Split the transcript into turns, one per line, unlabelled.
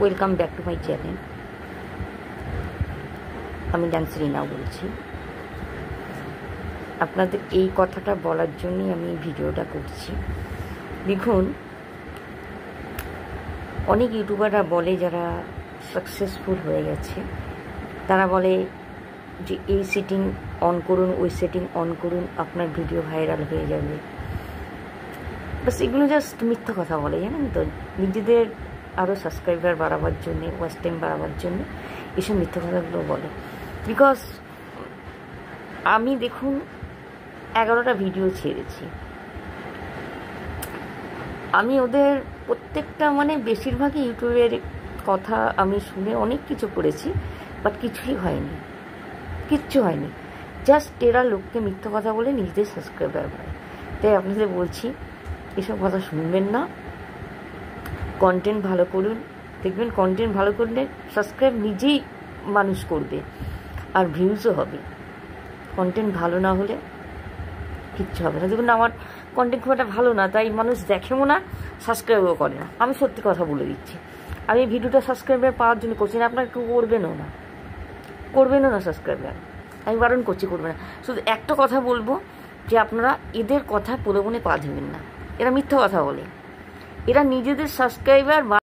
Welcome back to my channel. আমি ডান্সি রিনা বলছি। আপনাদের এই কথাটা বলার জন্যই আমি ভিডিওটা করছি। দেখুন, অনেক ইউটিউবাররা বলে, যারা সাকসেসফুল হয়ে গেছে, তারা বলে যে এই সেটিং অন করুন, ওই সেটিং অন করুন, আপনার ভিডিও ভাইরাল হয়ে যাবে। বাস এগুলো জাস্ট মিথ্যা কথা বলে, জানেন তো, নিজেদের আরও সাবস্ক্রাইবার বাড়াবার জন্যে, ওয়াচ টাইম বাড়াবার জন্য এইসব মিথ্যা কথাগুলো বলে। বিকজ আমি দেখুন 11টা ভিডিও ছেড়েছি, আমি ওদের প্রত্যেকটা বেশিরভাগই ইউটিউবের কথা আমি শুনে অনেক কিছু করেছি, বাট কিছুই হয়নি, কিচ্ছু হয়নি। জাস্ট এরা লোককে মিথ্যা কথা বলে নিজেদের সাবস্ক্রাইবার বাড়ায়। তাই আপনাদের বলছি, এসব কথা শুনবেন না, কন্টেন্ট ভালো করুন। দেখবেন কন্টেন্ট ভালো করলে সাবস্ক্রাইব নিজেই মানুষ করবে, আর ভিউজও হবে। কন্টেন্ট ভালো না হলে কিচ্ছু হবে না। দেখুন, আমার কন্টেন্ট খুব একটা ভালো না, তাই মানুষ দেখেও না, সাবস্ক্রাইবও করে না। আমি সত্যি কথা বলে দিচ্ছি, আমি এই ভিডিওটা সাবস্ক্রাইবার পাওয়ার জন্য করছি না। আপনারা কেউ করবেনও না সাবস্ক্রাইবার, আমি বারণ করছি, করবে না। শুধু একটা কথা বলবো, যে আপনারা এদের কথা প্রলোভনে পা দেবেন না। এরা মিথ্যা কথা বলে, এরা নিজেদের সাবস্ক্রাইবার